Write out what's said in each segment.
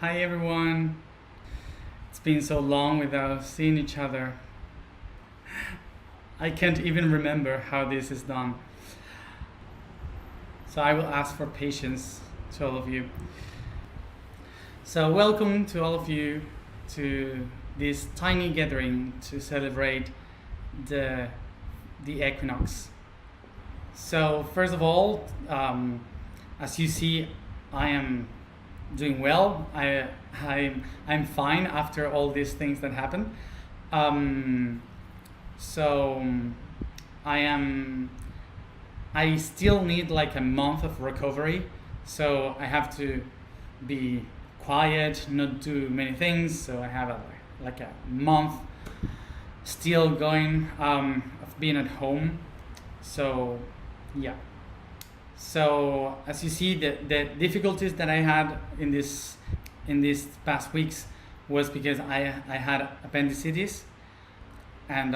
Hi everyone. It's been so long without seeing each other. I can't even remember how this is done. So I will ask for patience to all of you. So welcome to all of you to this tiny gathering to celebrate the equinox. So first of all, as you see, I am doing well. I'm fine after all these things that happened. So I still need like a month of recovery. So I have to be quiet, not do many things. So I have like a month still going of being at home. So yeah. So as you see, the difficulties that I had in these past weeks was because I had appendicitis, and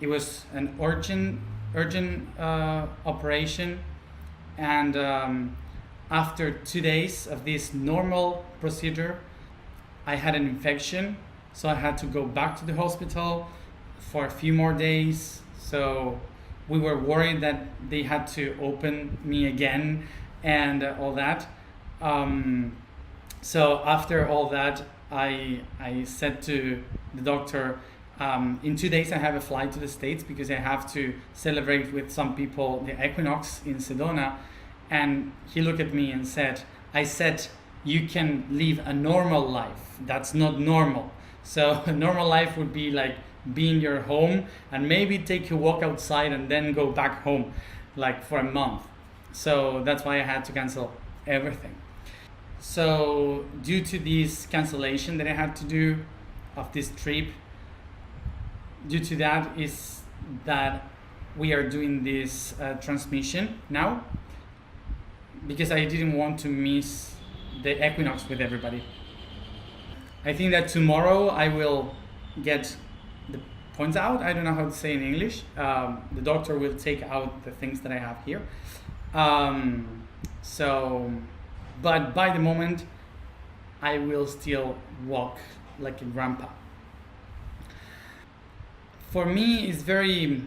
it was an urgent operation, and after 2 days of this normal procedure, I had an infection, so I had to go back to the hospital for a few more days. So we were worried that they had to open me again and all that. So after all that, I said to the doctor, in 2 days I have a flight to the States because I have to celebrate with some people the Equinox in Sedona. And he looked at me and said, I said, you can live a normal life. That's not normal. So a normal life would be like be in your home and maybe take a walk outside and then go back home like for a month. So that's why I had to cancel everything. So due to this cancellation that I had to do of this trip, due to that is that we are doing this transmission now, because I didn't want to miss the equinox with everybody. I think that tomorrow I will get the points out. I don't know how to say in English. The doctor will take out the things that I have here. But by the moment, I will still walk like a grandpa. For me, it's very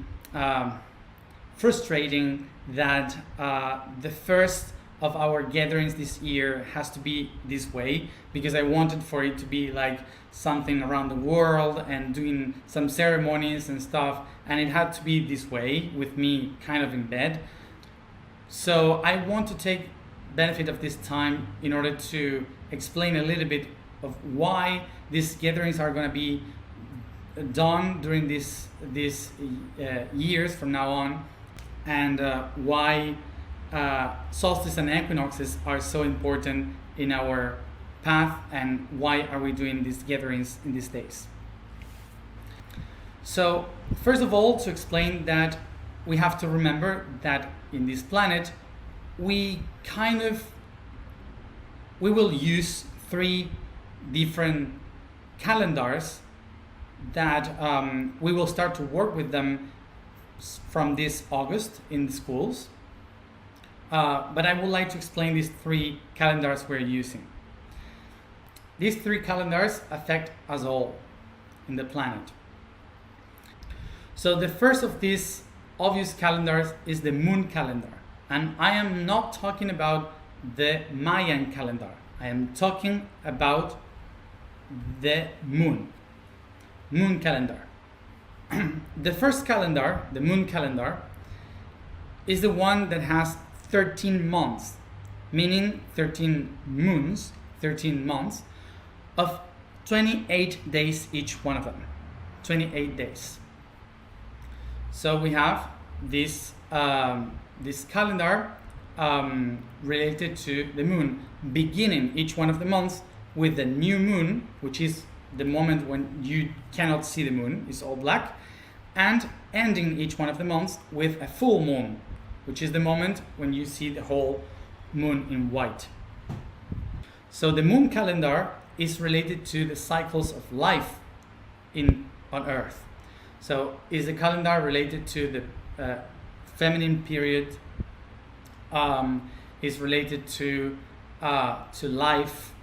frustrating that the first of our gatherings this year has to be this way, because I wanted for it to be like something around the world and doing some ceremonies and stuff, and it had to be this way with me kind of in bed. So I want to take benefit of this time in order to explain a little bit of why these gatherings are going to be done during these years from now on, and why solstice and equinoxes are so important in our path, and why are we doing these gatherings in these days. So first of all, to explain that we have to remember that in this planet we will use 3 different calendars that we will start to work with them from this August in the schools. But I would like to explain these 3 calendars we're using. These 3 calendars affect us all in the planet. So the first of these obvious calendars is the moon calendar. And I am not talking about the Mayan calendar. I am talking about the moon calendar. The first calendar, the moon calendar, is the one that has 13 months, meaning 13 moons, 13 months of 28 days each one of them. 28 days. So we have this calendar related to the moon, beginning each one of the months with the new moon, which is the moment when you cannot see the moon, it's all black, and ending each one of the months with a full moon, which is the moment when you see the whole moon in white. So the moon calendar is related to the cycles of life on Earth. So is the calendar related to the feminine period, is related to life,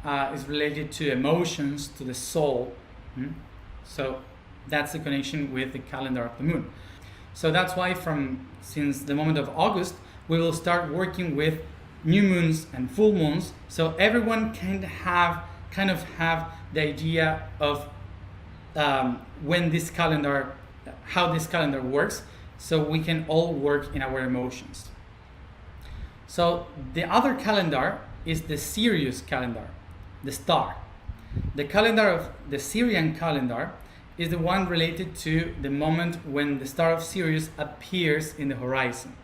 is related to emotions, to the soul. So that's the connection with the calendar of the moon. So that's why since the moment of August, we will start working with new moons and full moons, so everyone can have the idea of how this calendar works, so we can all work in our emotions. So the other calendar is the Sirius calendar, the star. The calendar of the Syrian calendar is the one related to the moment when the star of Sirius appears in the horizon,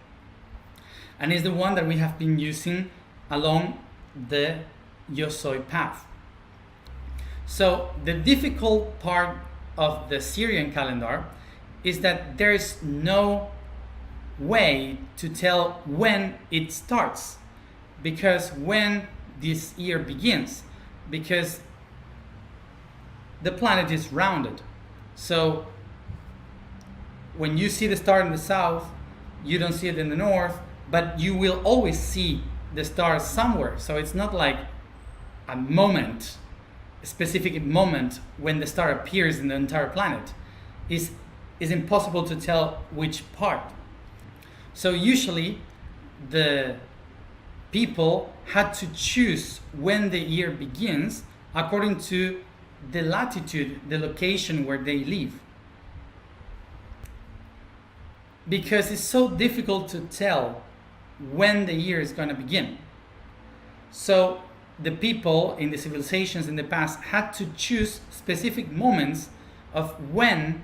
and is the one that we have been using along the Yosoi path. So the difficult part of the Syrian calendar is that there is no way to tell when it starts, because when this year begins, because the planet is rounded. So when you see the star in the south, you don't see it in the north, but you will always see the star somewhere. So it's not like a specific moment when the star appears in the entire planet. Is impossible to tell which part. So usually the people had to choose when the year begins according to the latitude, the location where they live. Because it's so difficult to tell when the year is going to begin. So the people in the civilizations in the past had to choose specific moments of when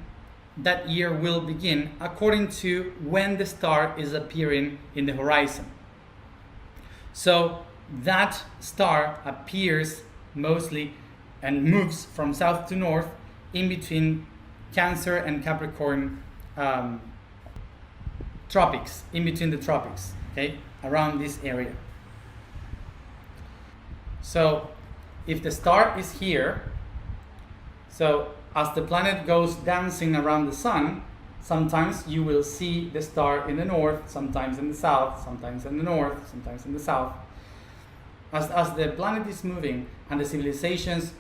that year will begin according to when the star is appearing in the horizon. So that star appears mostly and moves from south to north in between Cancer and Capricorn tropics, in between the tropics, okay, around this area. So if the star is here, so as the planet goes dancing around the sun, sometimes you will see the star in the north, sometimes in the south, sometimes in the north, sometimes in the south. As the planet is moving and the civilizations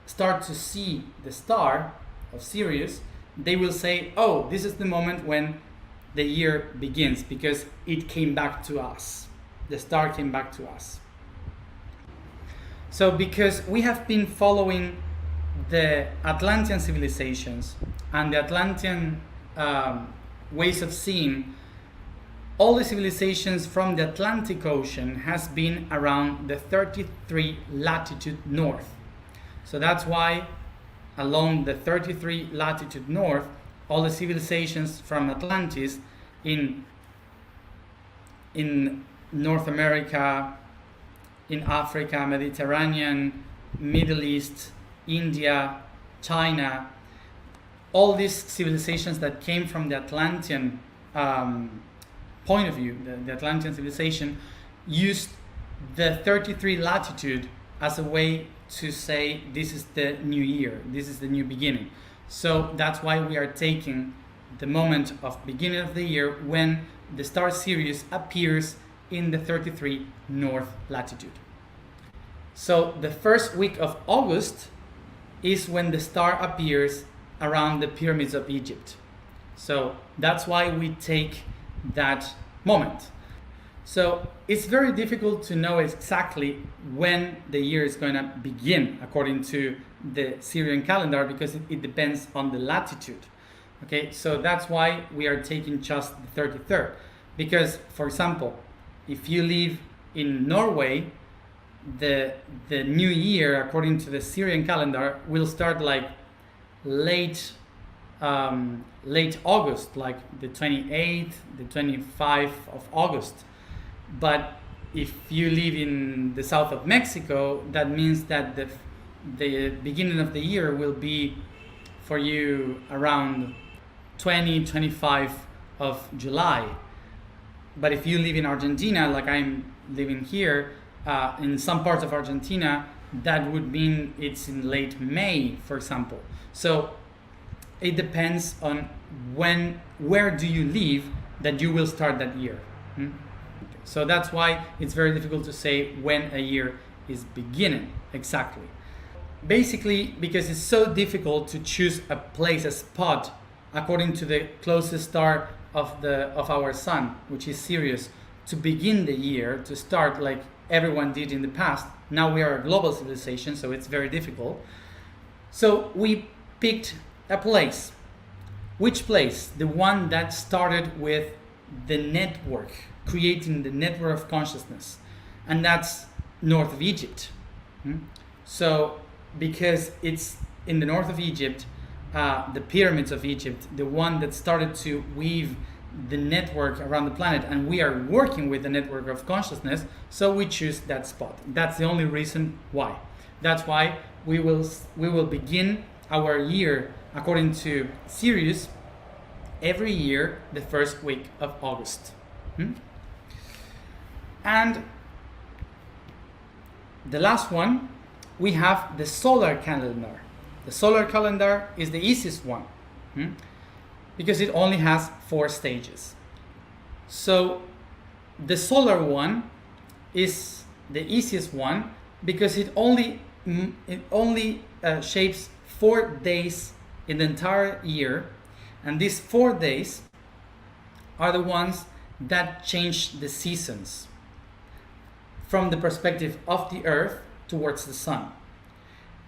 start to see the star of Sirius, they will say, oh, this is the moment when the year begins, because it came back to us. The star came back to us. So because we have been following the Atlantean civilizations and the Atlantean ways of seeing, all the civilizations from the Atlantic Ocean has been around the 33 latitude north. So that's why along the 33 latitude north, all the civilizations from Atlantis in North America, in Africa, Mediterranean, Middle East, India, China, all these civilizations that came from the Atlantean point of view, the Atlantean civilization, used the 33 latitude as a way to say this is the new year, this is the new beginning. So that's why we are taking the moment of beginning of the year when the star Sirius appears in the 33 north latitude. So the first week of August is when the star appears around the pyramids of Egypt. So that's why we take that moment. So it's very difficult to know exactly when the year is going to begin according to the Syrian calendar, because it depends on the latitude. Okay, so that's why we are taking just the 33rd. Because, for example, if you live in Norway, the new year according to the Syrian calendar will start like late August, like the 28th, the 25th of August. But if you live in the south of Mexico, that means that the beginning of the year will be for you around 25 of July. But if you live in Argentina, like I'm living here, in some parts of Argentina, that would mean it's in late May, for example. So it depends on where do you live that you will start that year. So that's why it's very difficult to say when a year is beginning, exactly. Basically, because it's so difficult to choose a place, a spot, according to the closest star of our sun, which is Sirius, to begin the year, to start like everyone did in the past. Now we are a global civilization, so it's very difficult. So we picked a place. Which place? The one that started with the network, creating the network of consciousness, and that's north of Egypt. So because it's in the north of Egypt, the pyramids of Egypt, the one that started to weave the network around the planet, and we are working with the network of consciousness, so we choose that spot. That's the only reason why. That's why we will begin our year according to Sirius every year the first week of August. And the last one, we have the solar calendar. The solar calendar is the easiest one because it only has 4 stages. So the solar one is the easiest one because it only shapes 4 days in the entire year, and these 4 days are the ones that change the seasons from the perspective of the Earth towards the Sun.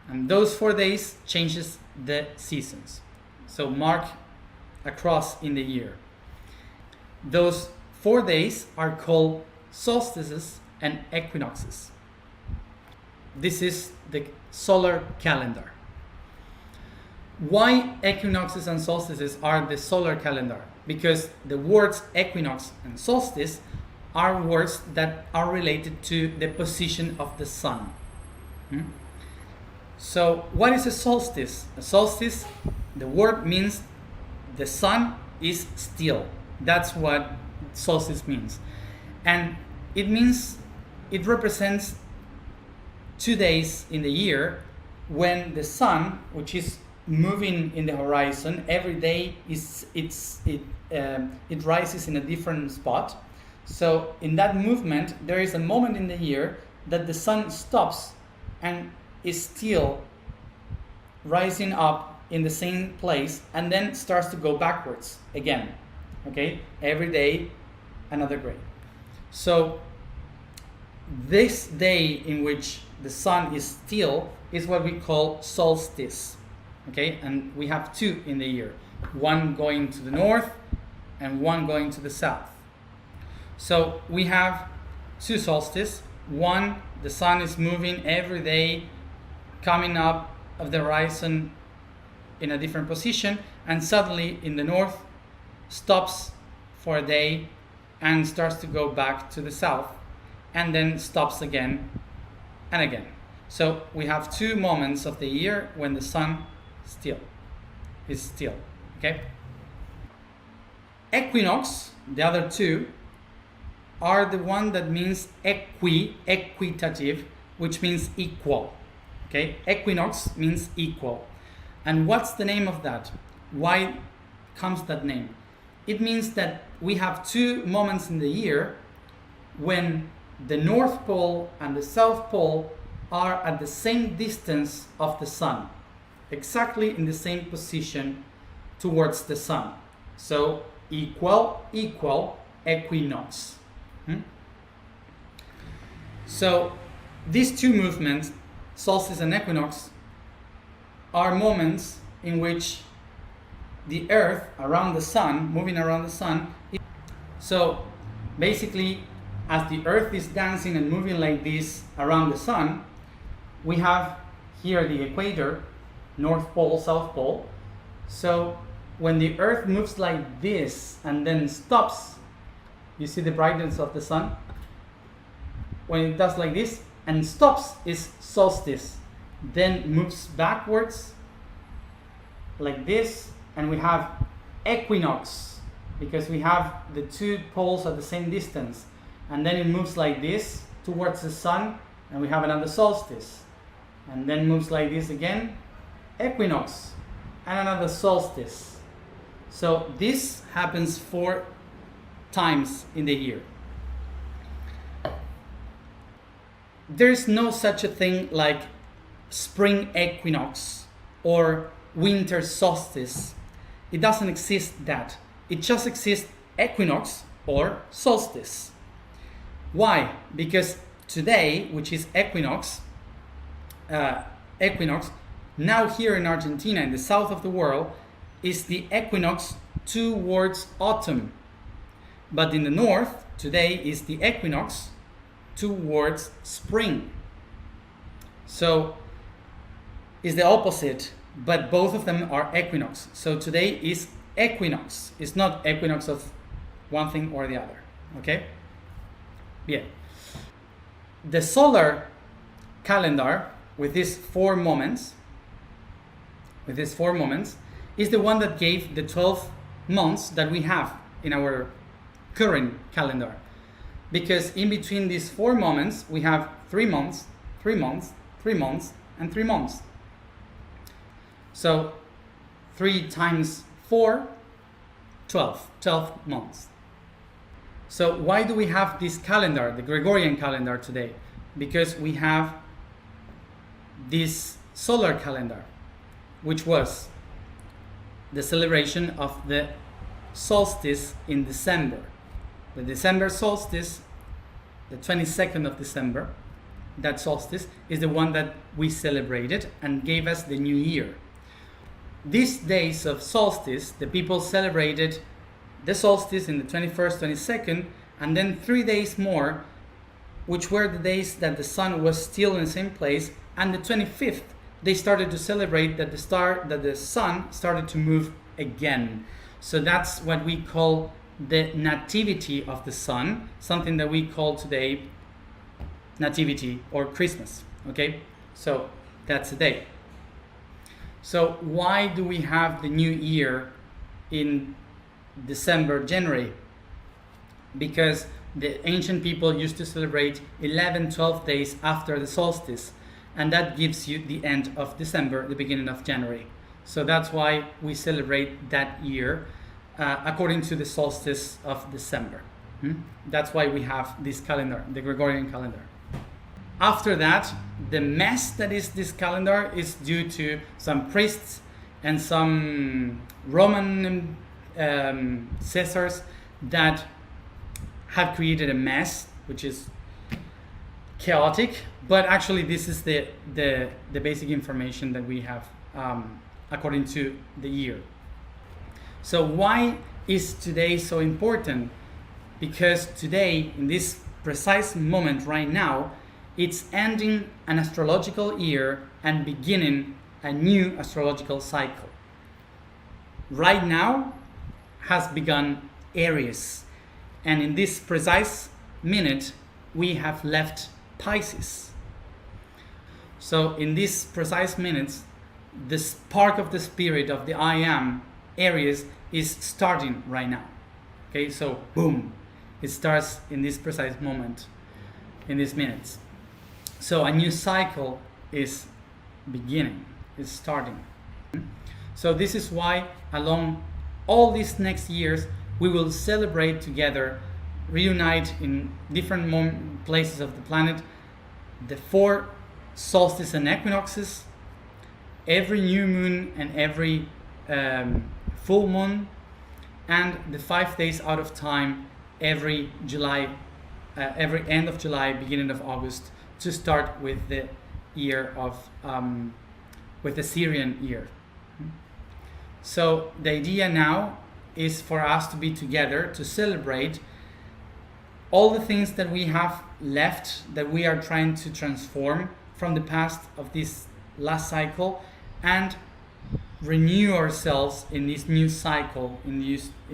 And those 4 days changes the seasons. So mark across in the year. Those 4 days are called solstices and equinoxes. This is the solar calendar. Why equinoxes and solstices are the solar calendar? Because the words equinox and solstice are words that are related to the position of the sun. So what is a solstice? A solstice, the word means the sun is still. That's what solstice means. And it represents 2 days in the year when the sun, which is moving in the horizon every day, it rises in a different spot. So in that movement, there is a moment in the year that the sun stops and is still rising up in the same place, and then starts to go backwards again. Okay, every day another grade. So this day in which the sun is still is what we call solstice. Okay, and we have 2 in the year, one going to the north and one going to the south. So we have 2 solstices. One, the sun is moving every day, coming up of the horizon in a different position, and suddenly in the north stops for a day and starts to go back to the south, and then stops again and again. So we have 2 moments of the year when the sun is still. Okay. Equinox, the other 2, are the one that means equitative, which means equal. Okay, equinox means equal. And what's the name of that? Why comes that name? It means that we have 2 moments in the year when the North Pole and the South Pole are at the same distance of the sun, exactly in the same position towards the sun. So equal, equinox. So these 2 movements, solstice and equinox, are moments in which the Earth around the sun, moving around the sun. So basically, as the Earth is dancing and moving like this around the sun, we have here the equator, North Pole, South Pole. So when the Earth moves like this and then stops, you see the brightness of the sun? When it does like this and stops is solstice, then moves backwards like this, and we have equinox because we have the 2 poles at the same distance, and then it moves like this towards the sun, and we have another solstice, and then moves like this again, equinox, and another solstice. So this happens 4 times in the year. there's no such a thing like spring equinox or winter solstice. It doesn't exist that. It just exists equinox or solstice. Why? Because today, which is equinox, now here in Argentina, in the south of the world, is the equinox towards autumn. But in the north, today is the equinox towards spring. So it's the opposite, but both of them are equinox. So today is equinox. It's not equinox of one thing or the other. Okay? Yeah. The solar calendar with these four moments, is the one that gave the 12 months that we have in our current calendar. Because in between these 4 moments, we have 3 months, 3 months, 3 months, and 3 months. So 3 times 4, 12 months. So why do we have this calendar, the Gregorian calendar today? Because we have this solar calendar, which was the celebration of the solstice in December. The December solstice, the 22nd of December, that solstice is the one that we celebrated and gave us the new year. These days of solstice, the people celebrated the solstice in the 21st, 22nd, and then 3 days more, which were the days that the sun was still in the same place, and the 25th, they started to celebrate that the sun started to move again. So that's what we call the nativity of the sun, something that we call today nativity or Christmas. Okay, so that's the day. So why do we have the new year in December, January? Because the ancient people used to celebrate 11, 12 days after the solstice, and that gives you the end of December, the beginning of January. So that's why we celebrate that year according to the solstice of December. That's why we have this calendar, the Gregorian calendar. After that, the mess that is this calendar is due to some priests and some Roman Caesars that have created a mess, which is chaotic, but actually this is the basic information that we have according to the year. So why is today so important? Because today, in this precise moment right now, it's ending an astrological year and beginning a new astrological cycle. Right now has begun Aries, and in this precise minute we have left Pisces. So in these precise minutes, the spark of the spirit of the I Am, Aries, is starting right now. Okay, so boom, it starts in this precise moment, in these minutes. So a new cycle is beginning, is starting. So this is why along all these next years we will celebrate together, reunite in different places of the planet, the 4 solstices and equinoxes, every new moon and every full moon, and the 5 days out of time every July, every end of July, beginning of August, to start with the year of with the Syrian year. So the idea now is for us to be together to celebrate all the things that we have left, that we are trying to transform from the past of this last cycle, and renew ourselves in this new cycle, in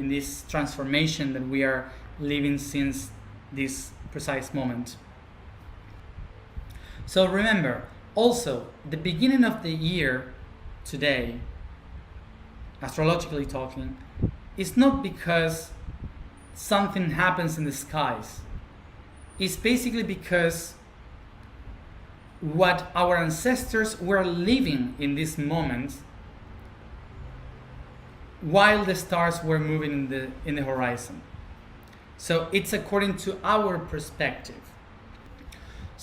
this transformation that we are living since this precise moment. So remember, also, the beginning of the year today, astrologically talking, is not because something happens in the skies. It's basically because what our ancestors were living in this moment while the stars were moving in the horizon. So it's according to our perspective.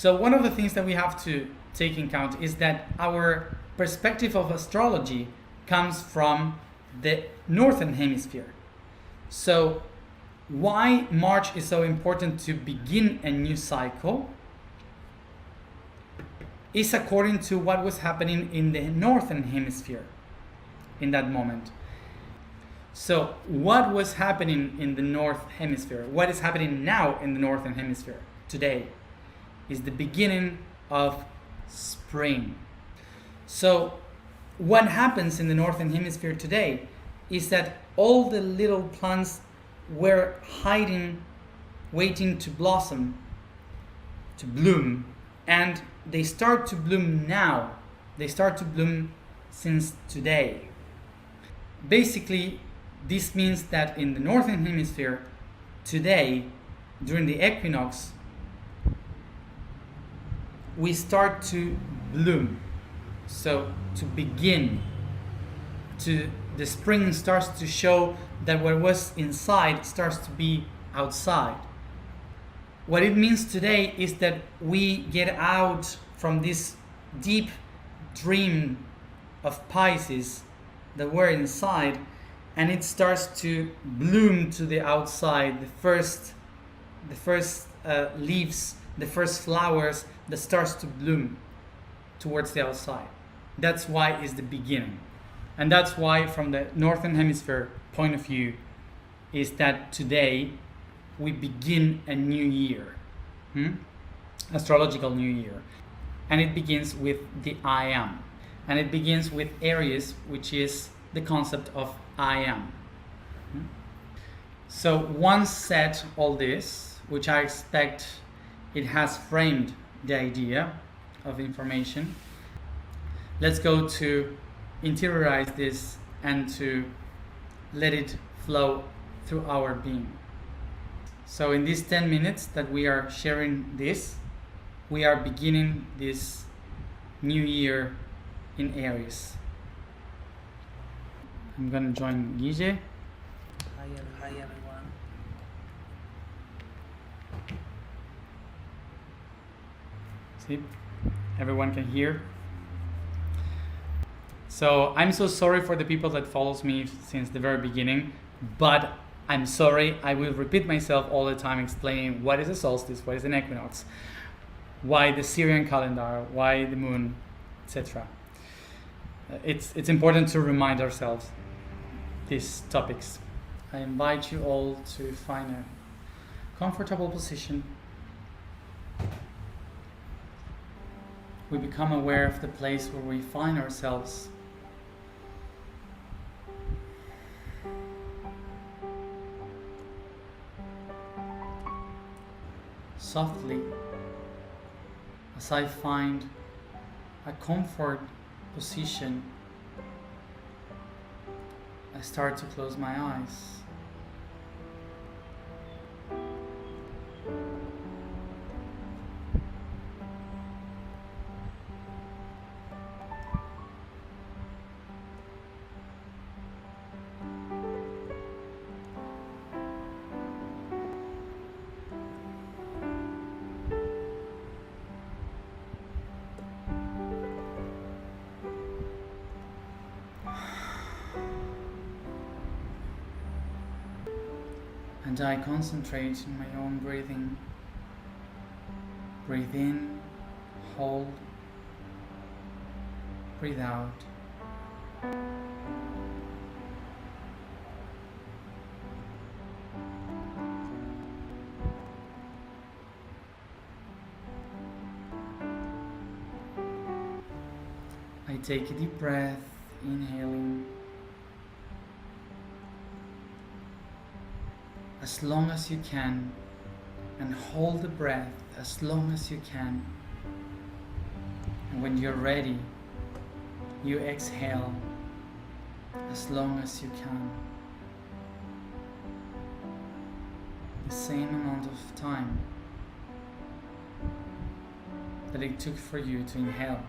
So one of the things that we have to take in account is that our perspective of astrology comes from the northern hemisphere. So why March is so important to begin a new cycle is according to what was happening in the northern hemisphere in that moment. So what was happening in the north hemisphere, what is happening now in the northern hemisphere today, is the beginning of spring. So what happens in the northern hemisphere today is that all the little plants were hiding, waiting to blossom, to bloom, and they start to bloom now. They start to bloom since today. Basically, this means that in the northern hemisphere today, during the equinox, we start to bloom. So to begin, the spring starts to show that what was inside starts to be outside. What it means today is that we get out from this deep dream of Pisces that were inside, and it starts to bloom to the outside. The first leaves, the first flowers that starts to bloom towards the outside. That's why it's the beginning. And that's why from the northern hemisphere point of view is that today we begin a new year. Astrological new year. And it begins with the I am. And it begins with Aries, which is the concept of I am. So once said all this, which I expect it has framed the idea of information, let's go to interiorize this and to let it flow through our being. So in these 10 minutes that we are sharing this, we are beginning this new year in Aries. I'm going to join Guille. Hi everyone. See, everyone can hear. So I'm so sorry for the people that follows me since the very beginning, but I'm sorry, I will repeat myself all the time explaining what is a solstice, what is an equinox, why the Syrian calendar, why the moon, etc. It's important to remind ourselves these topics. I invite you all to find a comfortable position. We become aware of the place where we find ourselves. Softly, as I find a comfort position, I start to close my eyes. And I concentrate in my own breathing. Breathe in, hold, breathe out. I take a deep breath, inhaling. As long as you can, and hold the breath as long as you can. And when you're ready, you exhale as long as you can. The same amount of time that it took for you to inhale.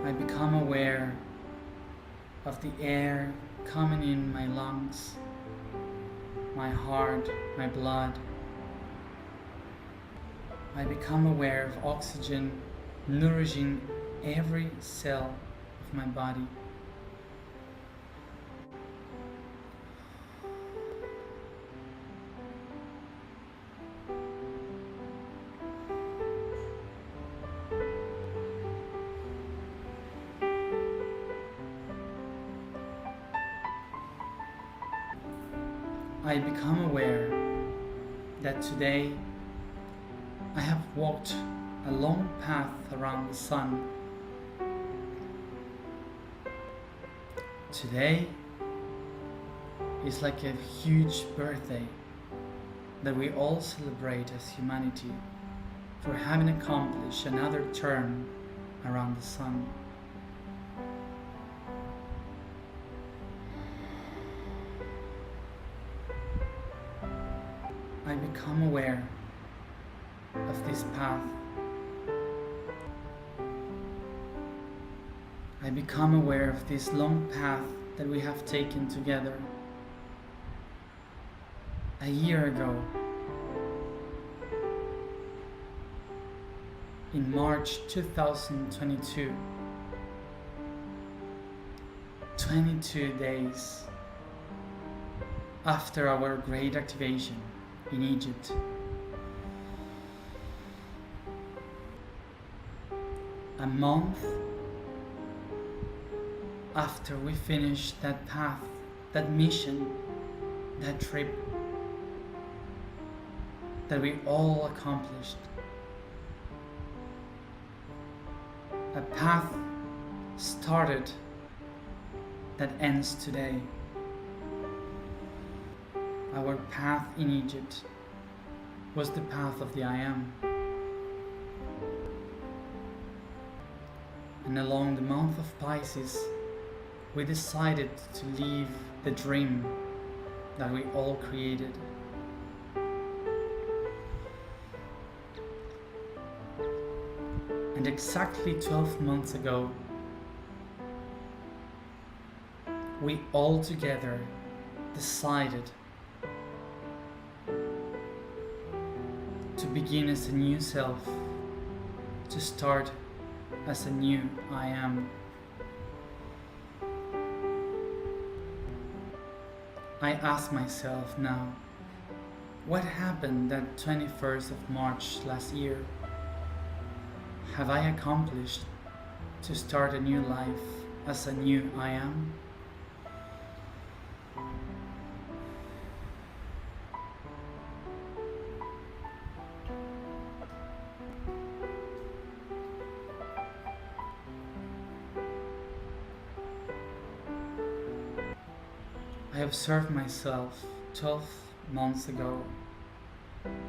I become aware of the air coming in my lungs, my heart, my blood. I become aware of oxygen nourishing every cell of my body. I become aware that today I have walked a long path around the sun. Today is like a huge birthday that we all celebrate as humanity for having accomplished another turn around the sun. I become aware of this path. I become aware of this long path that we have taken together. A year ago, in March 2022, 22 days after our great activation in Egypt. A month after we finished that path, that mission, that trip that we all accomplished. A path started that ends today. Our path in Egypt was the path of the I Am. And along the month of Pisces, we decided to leave the dream that we all created. And exactly 12 months ago, we all together decided to begin as a new self, to start as a new I Am. I ask myself now, what happened that 21st of March last year? Have I accomplished to start a new life as a new I Am? I observed myself 12 months ago,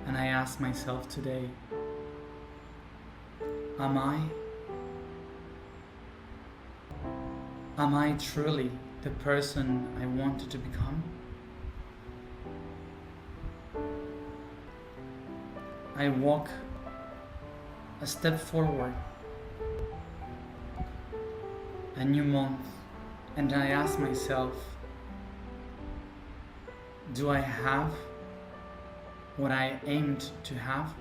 and I ask myself today, am I truly the person I wanted to become? I walk a step forward, a new month, and I ask myself, do I have what I aimed to have?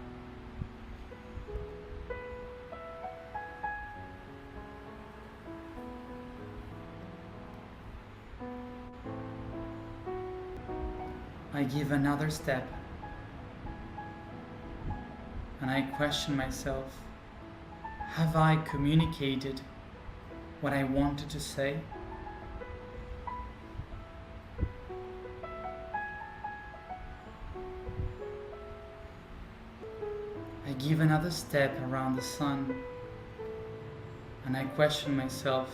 I give another step and I question myself, have I communicated what I wanted to say? I give another step around the sun and I question myself,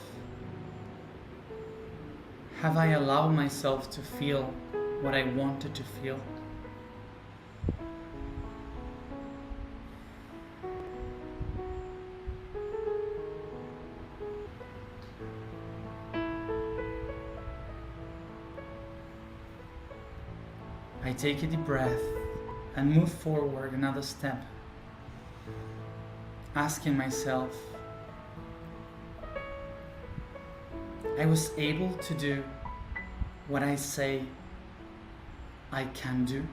have I allowed myself to feel what I wanted to feel? I take a deep breath and move forward another step, asking myself, I was able to do what I say I can do.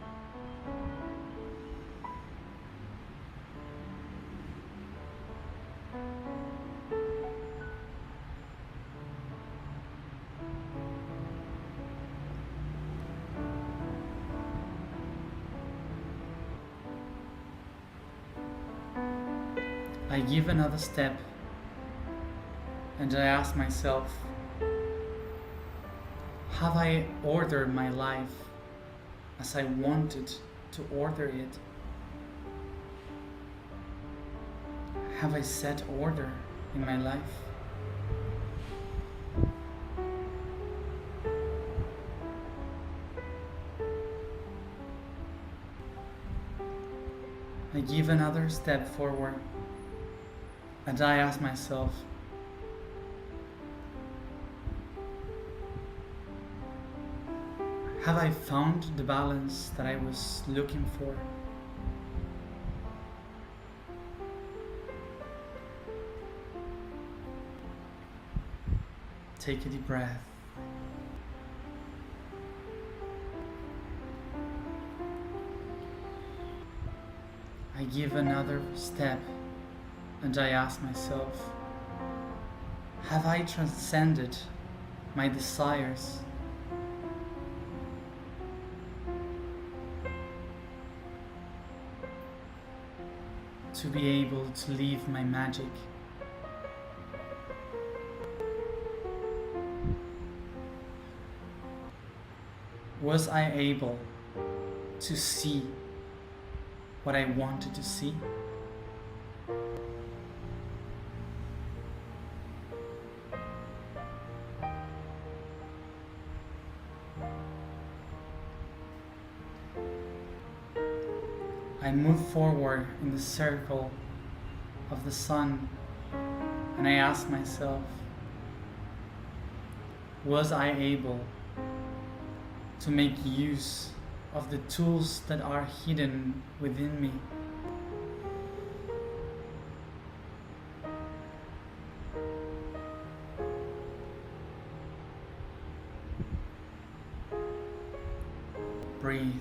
I give another step and I ask myself, have I ordered my life as I wanted to order it? Have I set order in my life? I give another step forward and I ask myself, have I found the balance that I was looking for? Take a deep breath. I give another step and I ask myself, have I transcended my desires? To be able to live my magic. Was I able to see what I wanted to see? I move forward in the circle of the sun and I ask myself, was I able to make use of the tools that are hidden within me? Breathe.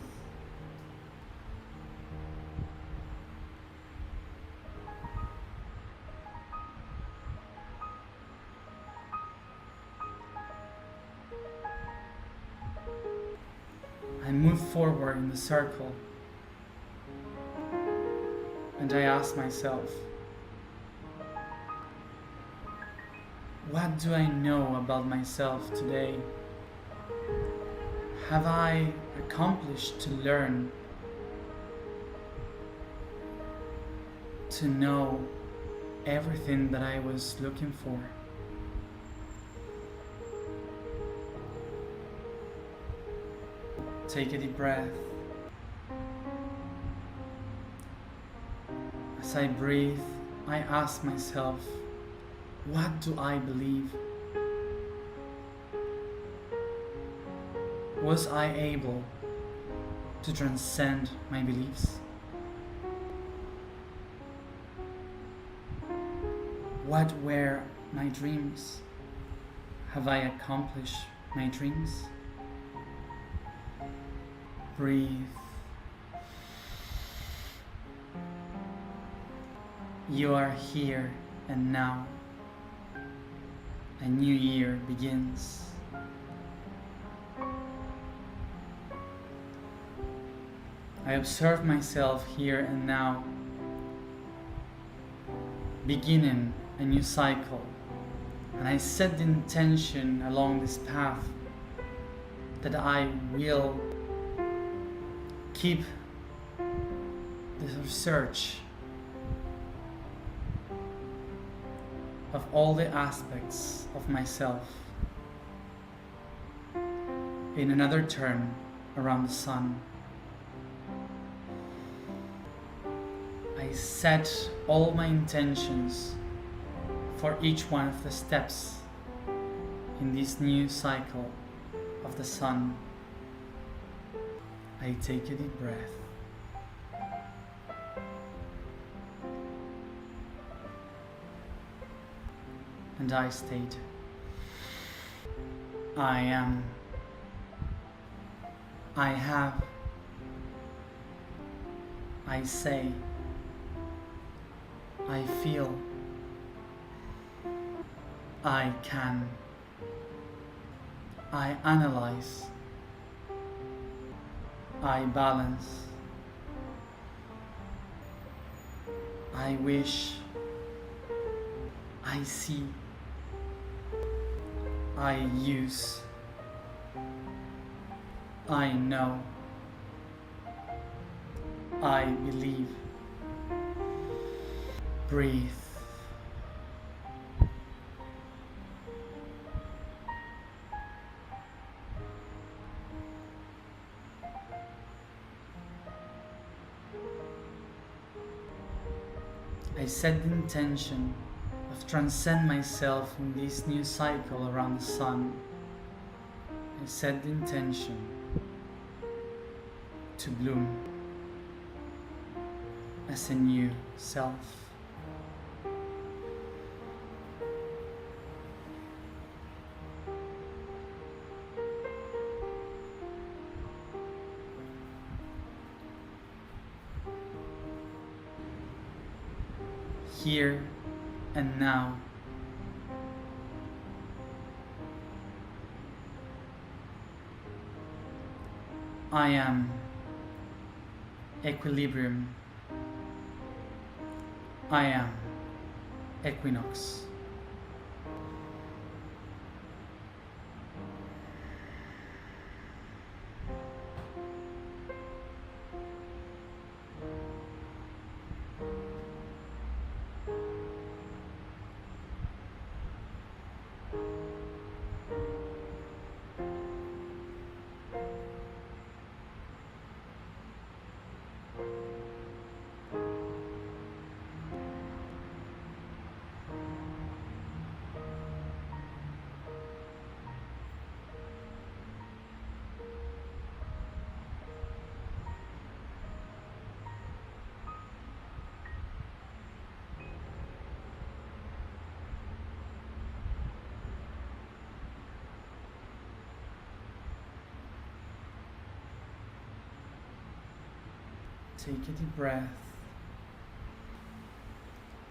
I move forward in the circle and I ask myself, what do I know about myself today? Have I accomplished to learn, to know everything that I was looking for? Take a deep breath. As I breathe, I ask myself, what do I believe? Was I able to transcend my beliefs? What were my dreams? Have I accomplished my dreams? Breathe. You are here and now. A new year begins. I observe myself here and now, beginning a new cycle, and I set the intention along this path that I will keep the research of all the aspects of myself in another turn around the sun. I set all my intentions for each one of the steps in this new cycle of the sun. I take a deep breath. And I state, I am. I have. I say. I feel. I can. I analyze. I balance. I wish. I see. I use. I know. I believe. Breathe. I set the intention of transcend myself in this new cycle around the sun. I set the intention to bloom as a new self. Here and now. I am equilibrium. I am Equinox. Take a deep breath.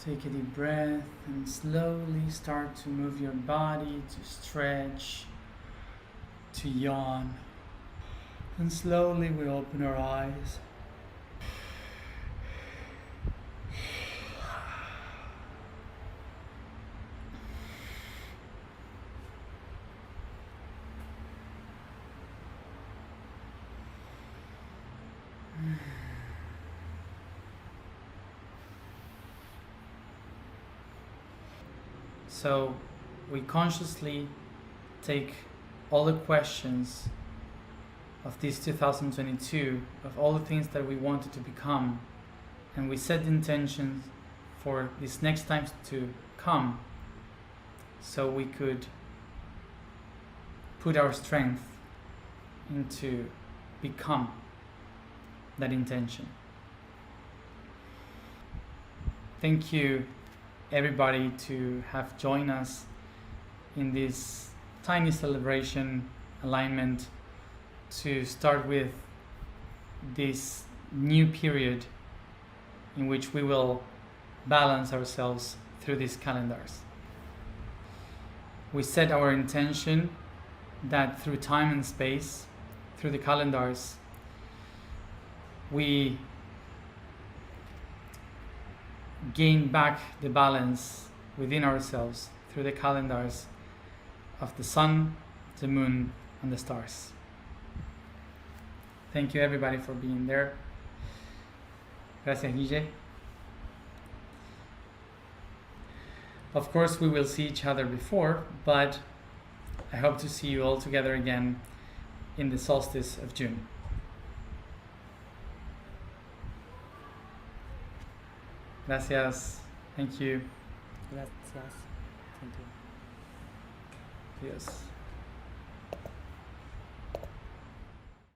Take a deep breath and slowly start to move your body, to stretch, to yawn. And slowly we open our eyes. So we consciously take all the questions of this 2022, of all the things that we wanted to become, and we set the intentions for this next time to come, so we could put our strength into become that intention. Thank you everybody to have joined us in this tiny celebration alignment to start with this new period in which we will balance ourselves through these calendars. We set our intention that through time and space, through the calendars, we gain back the balance within ourselves through the calendars of the sun, the moon, and the stars. Thank you everybody for being there. Gracias, Guille. Of course, we will see each other before, but I hope to see you all together again in the solstice of June. Gracias. Thank you. Gracias. Thank you. Yes.